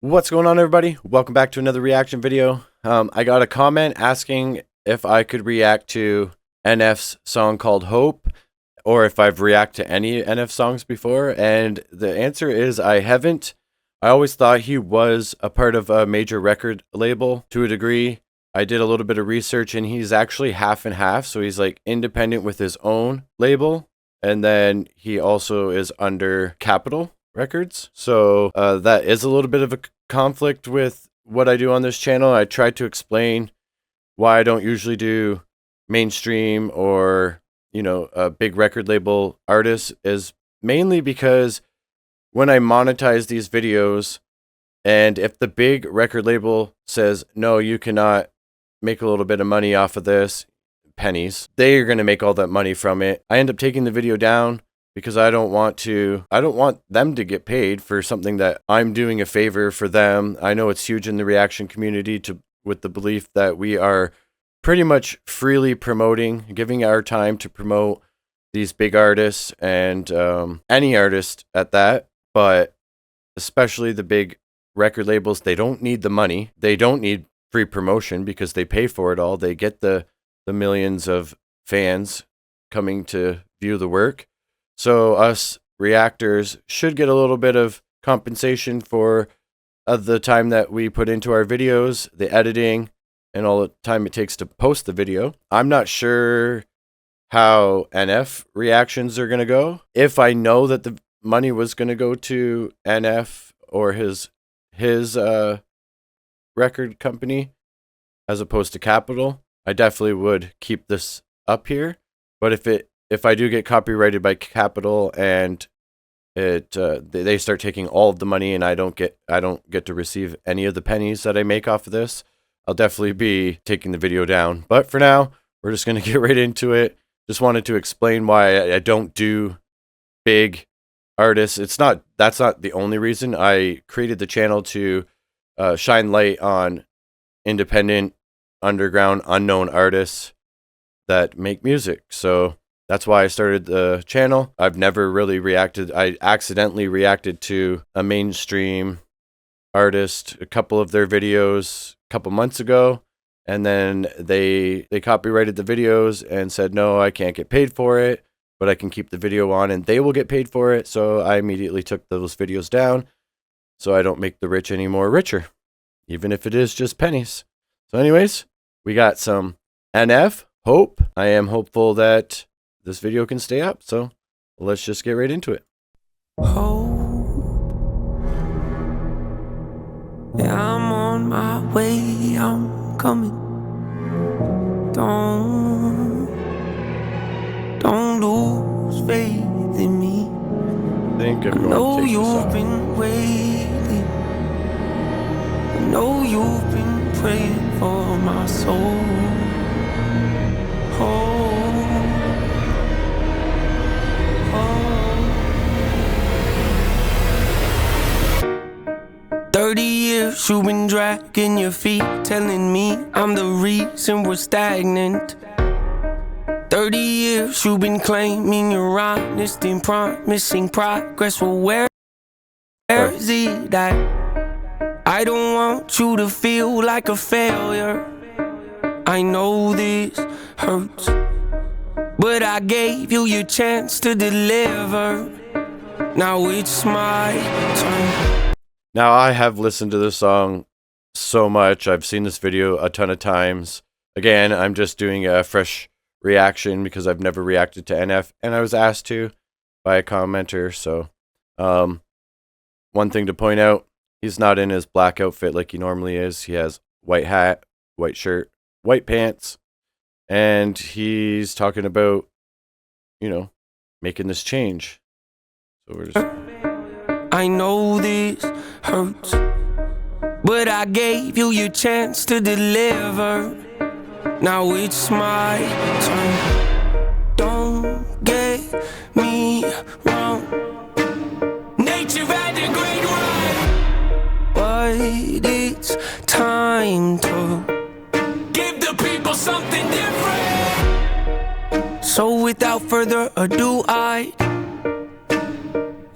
What's going on, everybody? Welcome back to another reaction video. I got a comment asking if I could react to NF's song called Hope, or if I've reacted to any NF songs before, and the answer is I haven't. I always thought he was a part of a major record label to a degree. I did a little bit of research, and he's actually half and half, so he's like independent with his own label, and then he also is under Capitol Records. So that is a little bit of a conflict with what I do on this channel. I tried to explain why I don't usually do mainstream or, a big record label artists, is mainly because when I monetize these videos, and if the big record label says, no, you cannot make a little bit of money off of this, pennies, they are going to make all that money from it. I end up taking the video down because I don't want them to get paid for something that I'm doing a favor for them. I know it's huge in the reaction community with the belief that we are pretty much freely promoting, giving our time to promote these big artists and any artist at that, but especially the big record labels. They don't need the money. They don't need free promotion because they pay for it all. They get the millions of fans coming to view the work. So us reactors should get a little bit of compensation for the time that we put into our videos, the editing, and all the time it takes to post the video. I'm not sure how NF reactions are going to go. If I know that the money was going to go to NF or his record company as opposed to Capitol, I definitely would keep this up here. But if I do get copyrighted by Capitol and they start taking all of the money and I don't get to receive any of the pennies that I make off of this, I'll definitely be taking the video down. But for now, we're just going to get right into it. Just wanted to explain why I don't do big artists. That's not the only reason. I created the channel to shine light on independent, underground, unknown artists that make music. So that's why I started the channel. I've never really reacted. I accidentally reacted to a mainstream artist, a couple of their videos a couple months ago, and then they copyrighted the videos and said, no, I can't get paid for it, but I can keep the video on and they will get paid for it. So I immediately took those videos down so I don't make the rich any more richer, even if it is just pennies. So anyways, we got some NF, Hope. I am hopeful that this video can stay up, so let's just get right into it. Hope, yeah, I'm on my way, I'm coming. Don't lose faith in me. I think I'm I know going to take this you've off. been waiting. I know you've been praying for my soul. Hope. 30 years you've been dragging your feet, telling me I'm the reason we're stagnant. 30 years you've been claiming you're honest and promising progress. Well, where is it at? I don't want you to feel like a failure. I know this hurts, but I gave you your chance to deliver. Now it's my turn. Now, I have listened to this song so much. I've seen this video a ton of times. Again, I'm just doing a fresh reaction because I've never reacted to NF, and I was asked to by a commenter. So, one thing to point out, he's not in his black outfit like he normally is. He has white hat, white shirt, white pants, and he's talking about, making this change. So we're just... I know this hurts, but I gave you your chance to deliver. Now it's my turn. Don't get me wrong, nature had a great run, but it's time to give the people something different. So without further ado, I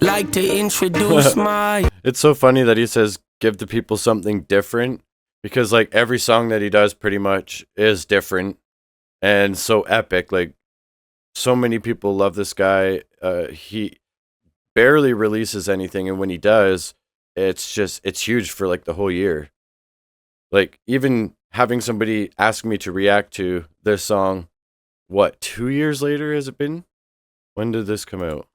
like to introduce my... It's so funny that he says give the people something different, because like every song that he does pretty much is different and so epic. Like so many people love this guy. He barely releases anything, and when he does, it's huge for like the whole year. Like even having somebody ask me to react to this song, what, 2 years later has it been? When did this come out?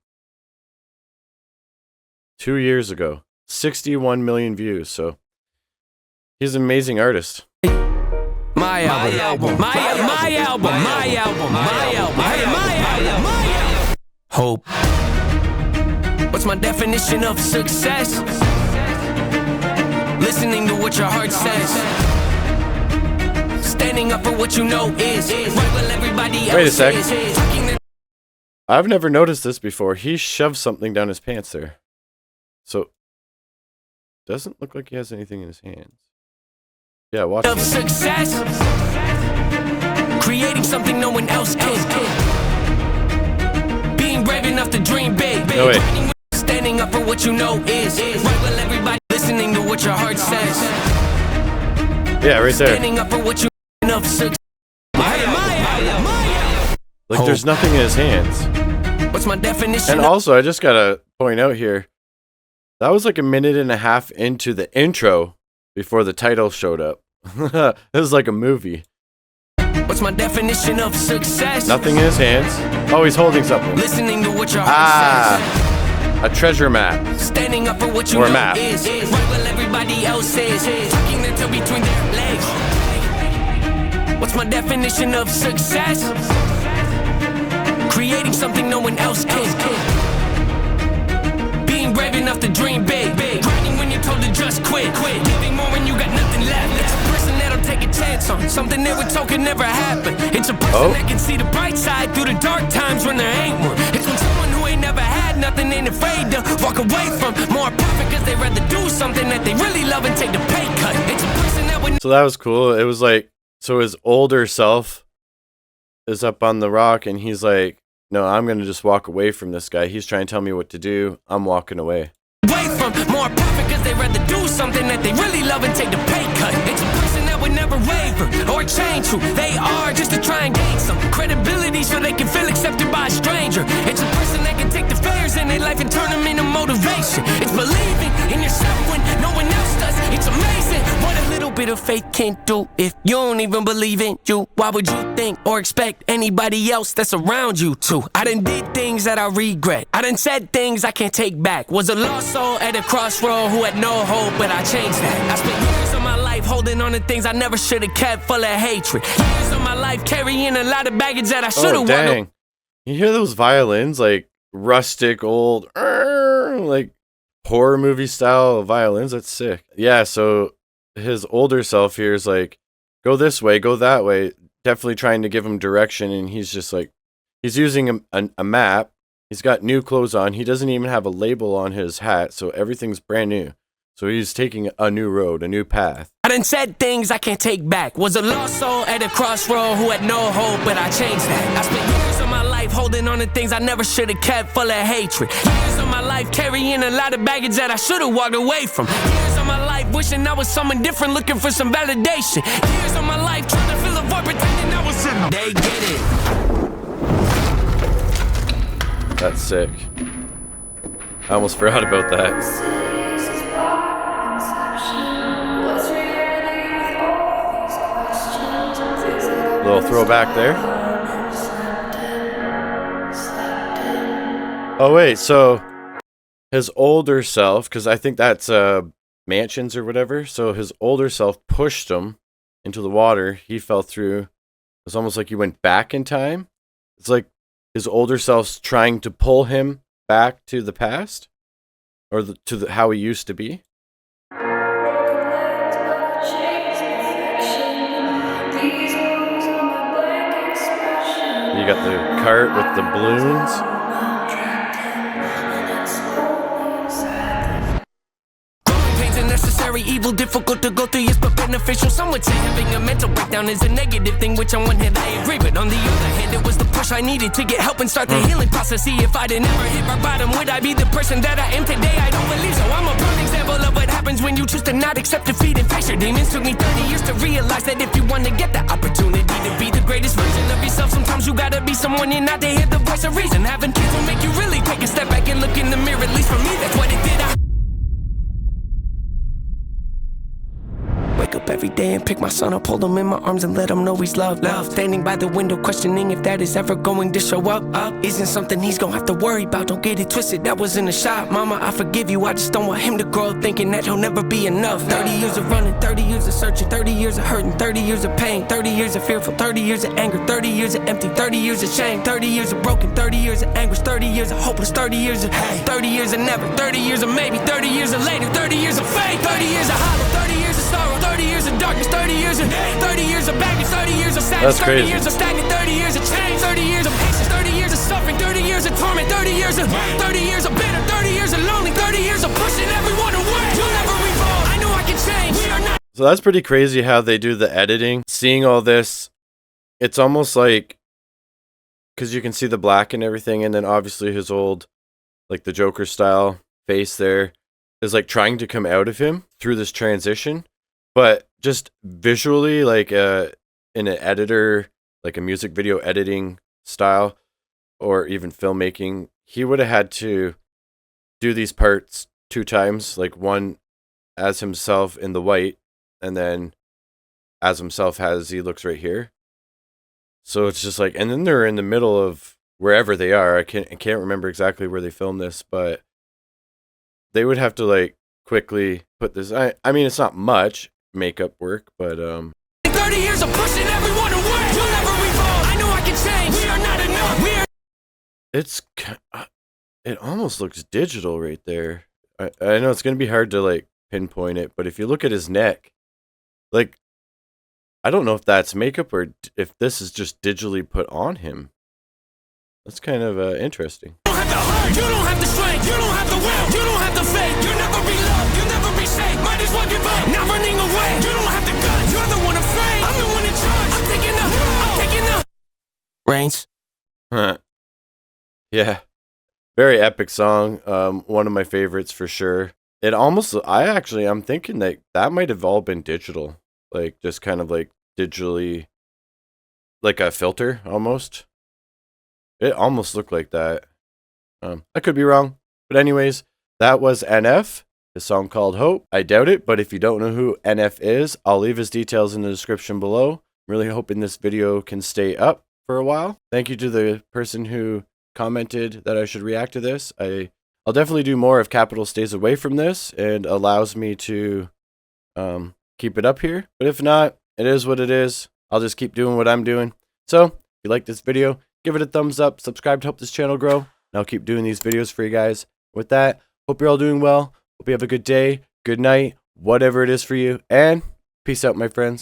2 years ago. 61 million views. So he's an amazing artist. My album. Hope. What's my definition of success? Listening to what your heart says. Standing up for what you know is right while everybody else. Wait a sec. is. I've never noticed this before. He shoved something down his pants there. So doesn't look like he has anything in his hands. Yeah, watch Of success. Creating something no one else can. Being brave enough to dream big. No way. Standing up for what you know is right while everybody listening to what your heart says. Yeah, right there. Standing up for what you know of success. Like there's nothing in his hands. What's my definition? And also, I just gotta point out here, that was like a minute and a half into the intro before the title showed up. It was like a movie. What's my definition of success? Nothing in his hands. Oh, he's holding something. Listening to what your heart A treasure map. says. Standing up for what you Or a know map. is right while everybody else is. Tucking their toe between their legs. What's my definition of success? Creating something no one else can. Being brave enough to dream big. Grinding when you're told to just quit. Giving more when you got nothing left. It's a person that'll take a chance on something they were told could never happen. It's a person that can see the bright side through the dark times when there ain't one. It's when someone who ain't never had nothing ain't afraid to walk away from more perfect, cause they rather do something that they really love and take the pay cut. It's a person that would. So that was cool. It was like, so his older self is up on the rock and he's like, no, I'm going to just walk away from this guy. He's trying to tell me what to do. I'm walking away. Away from more perfect, cause they rather do something that they really love and take the pay cut. It's a person that would never waver or change who they are just to try and gain some credibility so they can feel accepted by a stranger. It's a person that can take the failures in their life and turn them into motivation. It's believing in yourself when no one else does. It's amazing what a little bit of faith can do. If you don't even believe in you, why would you think or expect anybody else that's around you to? I done did things that I regret. I done said things I can't take back. Was a lost soul at a crossroad who had no hope, but I changed that. I spent years of my life holding on to things I never should have kept, full of hatred. Years of my life carrying a lot of baggage that I should have Oh, dang. You hear those violins, like rustic, old, like horror movie style violins? That's sick. Yeah, so his older self here is like, go this way, go that way. Definitely trying to give him direction, and he's just like, he's using a map. He's got new clothes on. He doesn't even have a label on his hat, so everything's brand new. So he's taking a new road, a new path. I done said things I can't take back. Was a lost soul at a crossroad who had no hope, but I changed that. I spent years of my life holding on to things I never should have kept, full of hatred. Years of my life carrying a lot of baggage that I should have walked away from. Years of my life wishing I was someone different, looking for some validation. Years of my life trying to fill a void, pretending I was in them. They get it. That's sick. I almost forgot about that. Little throwback there. Oh wait, so his older self, because I think that's mansions or whatever. So his older self pushed him into the water. He fell through. It's almost like he went back in time. It's like his older self's trying to pull him back to the past, or how he used to be. You got the cart with the balloons. evil, difficult to go through, yes, but beneficial. Some would say having a mental breakdown is a negative thing, which on one hand I agree, but on the other hand, it was the push I needed to get help and start the healing process. See, if I'd never hit my bottom, would I be the person that I am today? I don't believe so. I'm a prime example of what happens when you choose to not accept defeat and face your demons. Took me 30 years to realize that if you want to get the opportunity to be the greatest version of yourself, sometimes you gotta be someone you're not to hear the voice of reason. Having kids will make you really take a step back and look in the mirror. At least for me, that's what it did. I wake up every day and pick my son up, hold him in my arms and let him know he's loved. Standing by the window questioning if that is ever going to show up. Isn't something he's gonna have to worry about, don't get it twisted, that wasn't a shot. Mama, I forgive you, I just don't want him to grow up thinking that he'll never be enough. 30 years of running, 30 years of searching, 30 years of hurting, 30 years of pain, 30 years of fearful, 30 years of anger, 30 years of empty, 30 years of shame, 30 years of broken, 30 years of anguish, 30 years of hopeless, 30 years of hey, 30 years of never, 30 years of maybe, 30 years of later, 30 years of faith, 30 years of hollow, 30 years of sorrow, 30 years of darkness, 30 years of 30 years of baggage, 30 years of sadness, That's crazy. 30 years of stagnant, 30 years of change, 30 years of patience, 30 years of suffering, 30 years of torment, 30 years of 30 years of bitter, 30 years of lonely, 30 years of pushing everyone away. You'll never revolve. I know I can change. We are not. So that's pretty crazy how they do the editing. Seeing all this, it's almost like, because you can see the black and everything, and then obviously his old, like the Joker style face there is like trying to come out of him through this transition. But just visually, like in an editor, like a music video editing style, or even filmmaking, he would have had to do these parts 2 times, like one as himself in the white, and then as himself as he looks right here. So it's just like, and then they're in the middle of wherever they are. I can't remember exactly where they filmed this, but they would have to like quickly put this. I mean, it's not much makeup work, but 30 years of pushing everyone away. You'll never revolve. I know I can change. We are not enough. We are. it almost looks digital right there. I know it's gonna be hard to like pinpoint it, but if you look at his neck, like, I don't know if that's makeup or if this is just digitally put on him. That's kind of interesting. You don't have the heart. You don't have the strength. You don't have the will. You don't have the faith. You'll never be loved. You'll never be safe. Might as well give up. Not running away. You don't have the guts. You're the one afraid. I'm the one in charge. I'm taking the reins. Huh. Yeah. Very epic song. One of my favorites for sure. It almost, I'm thinking that might have all been digital. Like, just kind of like digitally, like a filter almost. It almost looked like that. I could be wrong. But anyways, that was NF, his song called Hope. I doubt it, but if you don't know who NF is, I'll leave his details in the description below. I'm really hoping this video can stay up for a while. Thank you to the person who commented that I should react to this. I'll definitely do more if Capital stays away from this and allows me to keep it up here. But if not, it is what it is. I'll just keep doing what I'm doing. So, if you like this video, give it a thumbs up, subscribe to help this channel grow, and I'll keep doing these videos for you guys. With that, hope you're all doing well. Hope you have a good day, good night, whatever it is for you, and peace out, my friends.